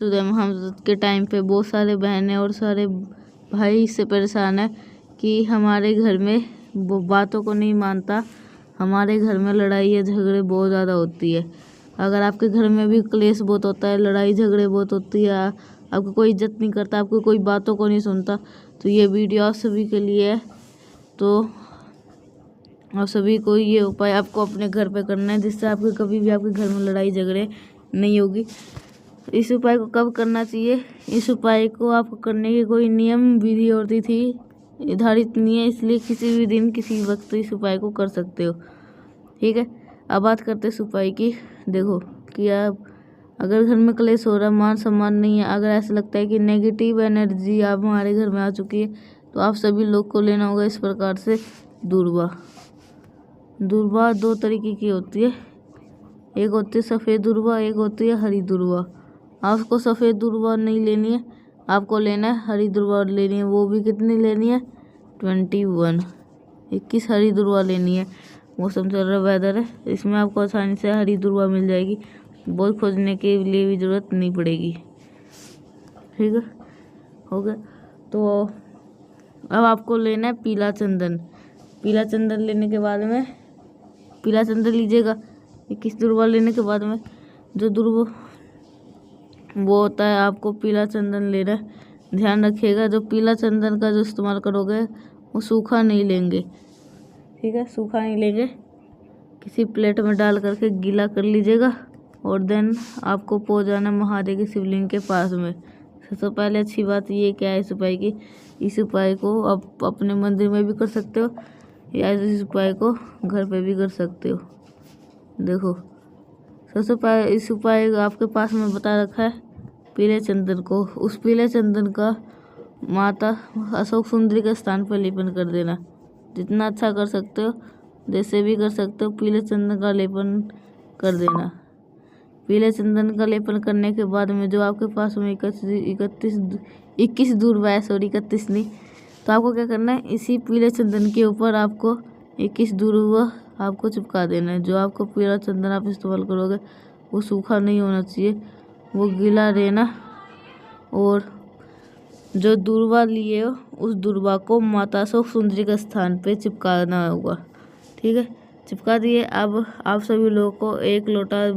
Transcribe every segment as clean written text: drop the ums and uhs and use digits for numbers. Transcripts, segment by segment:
हम के टाइम पे बहुत सारे बहनें और सारे भाई इससे परेशान है कि हमारे घर में वो बातों को नहीं मानता। हमारे घर में लड़ाई या झगड़े बहुत ज़्यादा होती है। अगर आपके घर में भी क्लेश बहुत होता है, लड़ाई झगड़े बहुत होती है, आपको कोई इज्जत नहीं करता, आपको कोई बातों को नहीं सुनता, तो ये वीडियो आप सभी के लिए है। तो आप सभी को ये उपाय आपको अपने घर पे करना है, जिससे आपके कभी भी आपके घर में लड़ाई झगड़े नहीं होगी। इस उपाय को कब करना चाहिए? इस उपाय को आपको करने की कोई नियम विधि और तिथि निर्धारित नहीं है, इसलिए किसी भी दिन किसी वक्त इस उपाय को कर सकते हो। ठीक है, अब बात करते हैं इस उपाय की। देखो कि आप अगर घर में क्लेश हो रहा, मान सम्मान नहीं है, अगर ऐसा लगता है कि नेगेटिव एनर्जी आप हमारे घर में आ चुकी है, तो आप सभी लोग को लेना होगा इस प्रकार से दूर्वा। दूर्वा दो तरीके की होती है, एक होती है सफ़ेद दूर्वा, एक होती है हरी दूर्वा। आपको सफ़ेद दूर्वा नहीं लेनी है, आपको लेना है हरी दूर्वा लेनी है। वो भी कितनी लेनी है? 21 हरी दूर्वा लेनी है। मौसम चल रहा वेदर है, इसमें आपको आसानी से हरी दूर्वा मिल जाएगी, बहुत खोजने के लिए भी ज़रूरत नहीं पड़ेगी। ठीक है, हो गया। तो अब आपको लेना है पीला चंदन। पीला चंदन लेने के बाद में पीला चंदन लीजिएगा। 21 दूर्वा लेने के बाद में जो दूर्वा वो होता है, आपको पीला चंदन लेना है। ध्यान रखिएगा, जो पीला चंदन का जो इस्तेमाल करोगे वो सूखा नहीं लेंगे। ठीक है, सूखा नहीं लेंगे, किसी प्लेट में डाल करके गीला कर लीजिएगा और देन आपको पहुंच जाना महादेव के शिवलिंग के पास में। सबसे पहले अच्छी बात ये क्या है इस उपाय की, इस उपाय को आप अपने मंदिर में भी कर सकते हो या इस उपाय को घर पे भी कर सकते हो। देखो, सबसे पहले इस उपाय आपके पास में बता रखा है पीले चंदन को। उस पीले चंदन का माता अशोक सुंदरी के स्थान पर लेपन कर देना। जितना अच्छा कर सकते हो, जैसे भी कर सकते हो, पीले चंदन का लेपन कर देना। पीले चंदन का लेपन करने के बाद में जो आपके पास में 21 दूर्वा है, सॉरी 31 नहीं, तो आपको क्या करना है, इसी पीले चंदन के ऊपर आपको 21 दूर्वा आपको चिपका देना है। जो आपको पीला चंदन आप इस्तेमाल करोगे वो सूखा नहीं होना चाहिए, वो गीला रहना। और जो दूर्वा लिए हो उस दूर्वा को माता अशोक सुंदरी के स्थान पे चिपकाना होगा। ठीक है, चिपका दिए। अब आप सभी लोगों को एक लोटा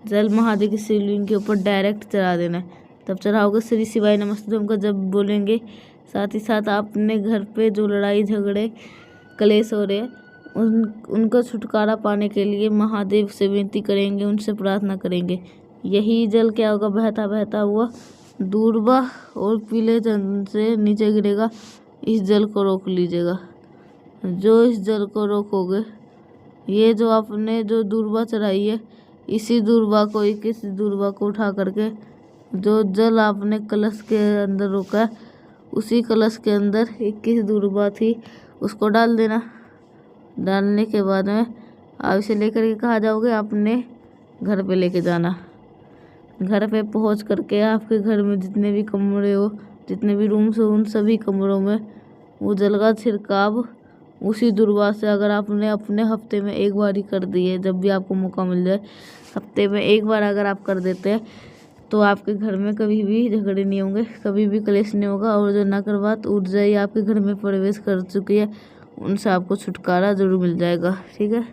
जल महादेव की शिवलिंग के ऊपर डायरेक्ट चढ़ा देना है। तब चढ़ाओगे श्री शिवाय नमस्ते का जब बोलेंगे, साथ ही साथ अपने घर पे जो लड़ाई झगड़े क्लेश हो रहे हैं उनका छुटकारा पाने के लिए महादेव से विनती करेंगे, उनसे प्रार्थना करेंगे। यही जल क्या होगा, बहता बहता हुआ दूर्वा और पीले चंदन से नीचे गिरेगा। इस जल को रोक लीजिएगा। जो इस जल को रोकोगे, ये जो आपने जो दूर्वा चढ़ाई है, इसी दूर्वा को 21 दूर्वा को उठा करके जो जल आपने कलश के अंदर रोका है, उसी कलश के अंदर 21 दूर्वा थी, उसको डाल देना। डालने के बाद में आप इसे लेकर के कहाँ जाओगे, अपने घर पे लेके जाना। घर पे पहुंच करके आपके घर में जितने भी कमरे हो, जितने भी रूम्स हो, उन सभी कमरों में वो जल का छिड़काव उसी दूर्वा से अगर आपने अपने हफ्ते में एक बार ही कर दिए, जब भी आपको मौका मिल जाए, हफ्ते में एक बार अगर आप कर देते हैं, तो आपके घर में कभी भी झगड़े नहीं होंगे, कभी भी क्लेश नहीं होगा। और जो नकारात्मक ऊर्जा ही आपके घर में प्रवेश कर चुकी है, उनसे आपको छुटकारा ज़रूर मिल जाएगा। ठीक है,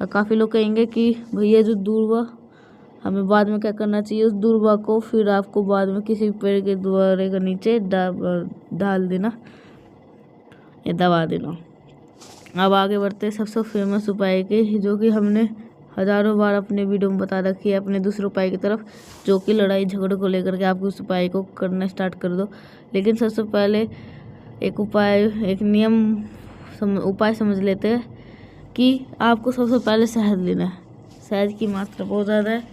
और काफ़ी लोग कहेंगे कि भैया जो दूर्वा हमें बाद में क्या करना चाहिए, उस दूर्वा को फिर आपको बाद में किसी पेड़ के द्वारे के नीचे डाल देना या दबा देना। अब आगे बढ़ते हैं सबसे फेमस उपाय के, जो कि हमने हज़ारों बार अपने वीडियो में बता रखी है, अपने दूसरे उपाय की तरफ, जो कि लड़ाई झगड़े को लेकर के आप उस उपाय को करना स्टार्ट कर दो। लेकिन सबसे पहले एक उपाय समझ लेते हैं कि आपको सबसे पहले शहद लेना है। शहद की मात्रा बहुत ज़्यादा है,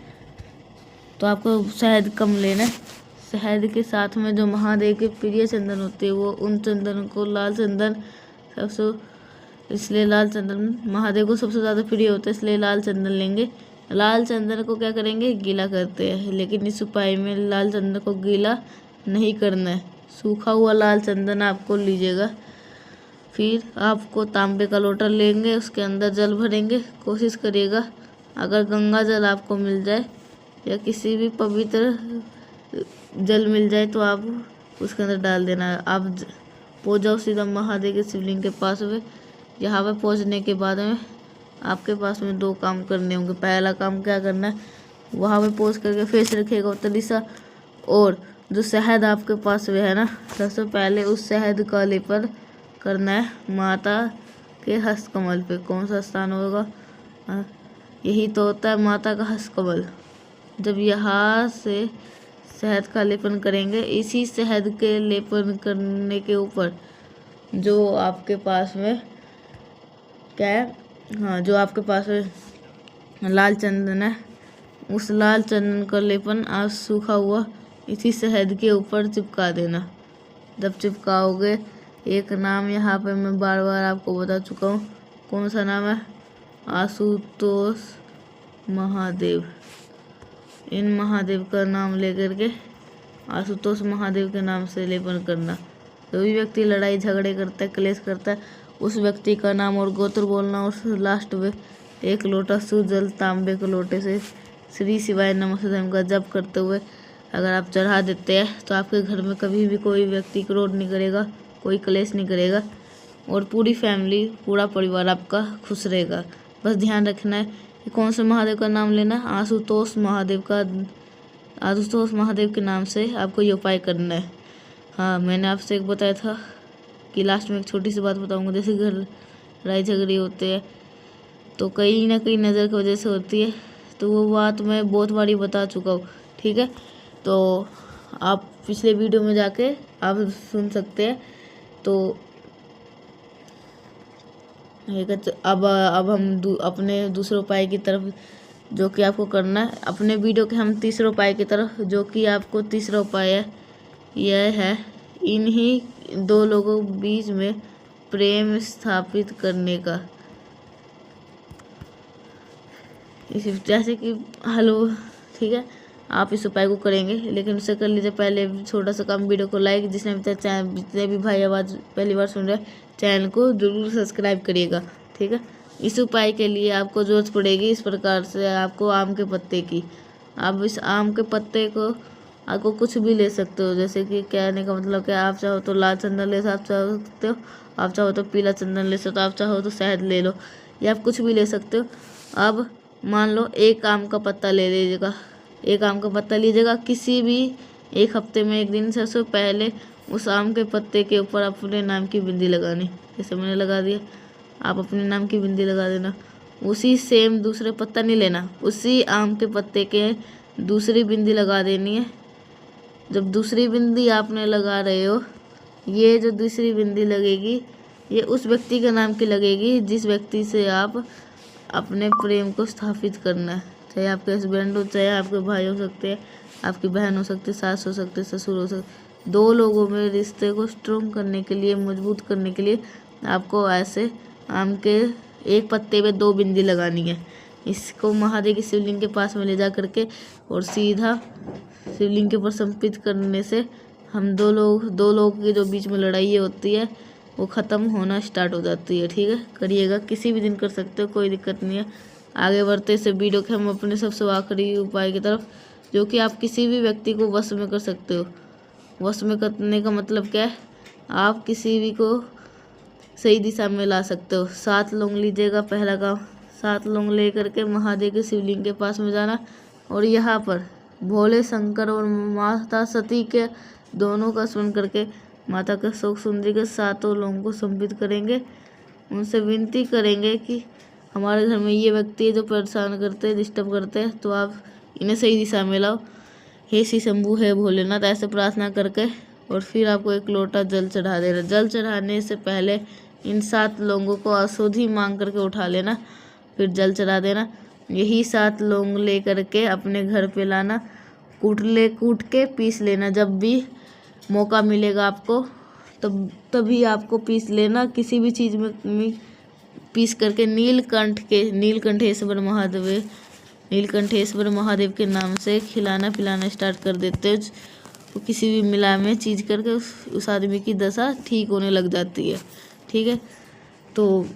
तो आपको शहद कम लेना है। शहद के साथ में जो महादेव के प्रिय चंदन होते हैं, वो उन चंदन को लाल चंदन इसलिए लाल चंदन महादेव को सबसे ज़्यादा प्रिय होता है, इसलिए लाल चंदन लेंगे। लाल चंदन को क्या करेंगे, गीला करते हैं, लेकिन इस उपाय में लाल चंदन को गीला नहीं करना है, सूखा हुआ लाल चंदन आपको लीजिएगा। फिर आपको तांबे का लोटा लेंगे, उसके अंदर जल भरेंगे। कोशिश करिएगा अगर गंगा जल आपको मिल जाए या किसी भी पवित्र जल मिल जाए तो आप उसके अंदर डाल देना। आप पहुँच जाओ सीधा महादेव के शिवलिंग के पास में। यहाँ पे पहुँचने के बाद में आपके पास में 2 काम करने होंगे। पहला काम क्या करना है, वहाँ पे पहुँच करके फेस रखेगा उतनी सा, और जो शहद आपके पास में है ना, सबसे पहले उस शहद का लेपन करना है माता के हस्त कमल पे। कौन सा स्थान होगा, यही तो होता है माता का हस्त कमल। जब यहाँ से शहद का लेपन करेंगे, इसी शहद के लेपन करने के ऊपर जो आपके पास में क्या है, हाँ, जो आपके पास में लाल चंदन है, उस लाल चंदन का लेपन आप सूखा हुआ इसी शहद के ऊपर चिपका देना। जब चिपकाओगे, एक नाम यहाँ पे मैं बार बार आपको बता चुका हूँ, कौन सा नाम है, आशुतोष महादेव। इन महादेव का नाम लेकर के आशुतोष महादेव के नाम से लेपन करना। जो भी व्यक्ति लड़ाई झगड़े करता है, क्लेश करता है, उस व्यक्ति का नाम और गोत्र बोलना, और लास्ट में 1 लोटा शुद्ध जल तांबे के लोटे से श्री शिवाय नमः का जप करते हुए अगर आप चढ़ा देते हैं तो आपके घर में कभी भी कोई व्यक्ति क्रोध नहीं करेगा, कोई क्लेश नहीं करेगा, और पूरी फैमिली, पूरा परिवार आपका खुश रहेगा। बस ध्यान रखना है कि कौन से महादेव का नाम लेना है, आशुतोष महादेव के नाम से आपको ये उपाय करना है। हाँ, मैंने आपसे एक बताया था कि लास्ट में एक छोटी सी बात बताऊंगा। जैसे घर लड़ाई झगड़े होते हैं तो कहीं ना कहीं नज़र की वजह से होती है, तो वो बात मैं बहुत बारी बता चुका हूँ, ठीक है। तो आप पिछले वीडियो में जाके आप सुन सकते हैं। तो अब हम अपने दूसरे उपाय की तरफ, जो कि आपको करना है अपने वीडियो के हम तीसरे उपाय की तरफ, जो कि आपको तीसरा उपाय है, यह है इन्हीं 2 लोगों के बीच में प्रेम स्थापित करने का। जैसे कि हेलो, ठीक है, आप इस उपाय को करेंगे, लेकिन उससे कर लीजिए पहले छोटा सा काम, वीडियो को लाइक, जिसने अभी तक चैनल, जितने भी भाई आवाज़ पहली बार सुन रहे हैं, चैनल को जरूर सब्सक्राइब करिएगा, ठीक है। इस उपाय के लिए आपको ज़रूरत पड़ेगी इस प्रकार से, आपको आम के पत्ते की। आप इस आम के पत्ते को आपको कुछ भी ले सकते हो, जैसे कि कहने का मतलब कि आप चाहो तो लाल चंदन ले सकते हो, आप चाहो तो पीला चंदन ले सकते हो, आप चाहो तो शहद ले लो, या आप कुछ भी ले सकते हो। अब मान लो 1 आम का पत्ता ले लीजिएगा, 1 आम का पत्ता लीजिएगा, किसी भी 1 हफ्ते में 1 दिन सबसे पहले उस आम के पत्ते के ऊपर अपने नाम की बिंदी लगानी। जैसे मैंने लगा दिया, आप अपने नाम की बिंदी लगा देना। उसी सेम दूसरे पत्ता नहीं लेना, उसी आम के पत्ते के दूसरी बिंदी लगा देनी है। जब दूसरी बिंदी आपने लगा रहे हो, ये जो दूसरी बिंदी लगेगी, ये उस व्यक्ति के नाम की लगेगी जिस व्यक्ति से आप अपने प्रेम को स्थापित करना है। चाहे आपके हस्बैंड हो, चाहे आपके भाई हो सकते हैं, आपकी बहन हो सकती है, सास हो सकते, ससुर हो सकते। 2 लोगों में रिश्ते को स्ट्रॉन्ग करने के लिए, मजबूत करने के लिए आपको ऐसे आम के 1 पत्ते पे 2 बिंदी लगानी है। इसको महादेव की शिवलिंग के पास में ले जा करके और सीधा शिवलिंग के ऊपर समर्पित करने से हम 2 लोगों के जो बीच में लड़ाई होती है वो ख़त्म होना स्टार्ट हो जाती है, ठीक है। करिएगा, किसी भी दिन कर सकते हो, कोई दिक्कत नहीं है। आगे बढ़ते से वीडियो के हम अपने सबसे आखिरी उपाय की तरफ, जो कि आप किसी भी व्यक्ति को वश में कर सकते हो। वश में करने का मतलब क्या है, आप किसी भी को सही दिशा में ला सकते हो। 7 लौंग लीजिएगा, पहला काम 7 लौंग ले करके महादेव के शिवलिंग के पास में जाना, और यहाँ पर भोले शंकर और माता सती के दोनों का स्मरण करके माता के शोक सुंदरी के 7 लौंग को समर्पित करेंगे। उनसे विनती करेंगे कि हमारे घर में ये व्यक्ति है जो परेशान करते हैं, डिस्टर्ब करते हैं, तो आप इन्हें सही दिशा में लाओ। हे श्री शंभू, हे भोलेनाथ, ऐसे प्रार्थना करके और फिर आपको 1 लोटा जल चढ़ा देना। जल चढ़ाने से पहले इन 7 लौंगों को अशुद्धि मांग करके उठा लेना, फिर जल चढ़ा देना। यही 7 लौंग ले करके अपने घर पे लाना, कूट के पीस लेना। जब भी मौका मिलेगा आपको तभी आपको पीस लेना। किसी भी चीज़ में पीस करके नीलकंठेश्वर महादेव के नाम से खिलाना पिलाना स्टार्ट कर देते हो। तो किसी भी मिला में चीज़ करके उस आदमी की दशा ठीक होने लग जाती है, ठीक है। तो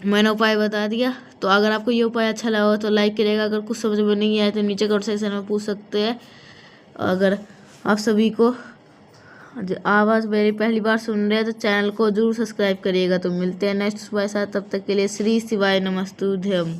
मैंने उपाय बता दिया। तो अगर आपको ये उपाय अच्छा लगा हो तो लाइक करिएगा। अगर कुछ समझ में नहीं आया तो नीचे कमेंट सेक्शन में पूछ सकते हैं। अगर आप सभी को आवाज़ मेरी पहली बार सुन रहे हैं तो चैनल को जरूर सब्सक्राइब करिएगा। तो मिलते हैं नेक्स्ट सुबह साथ, तब तक के लिए श्री शिवाय नमस्तुभ्यम।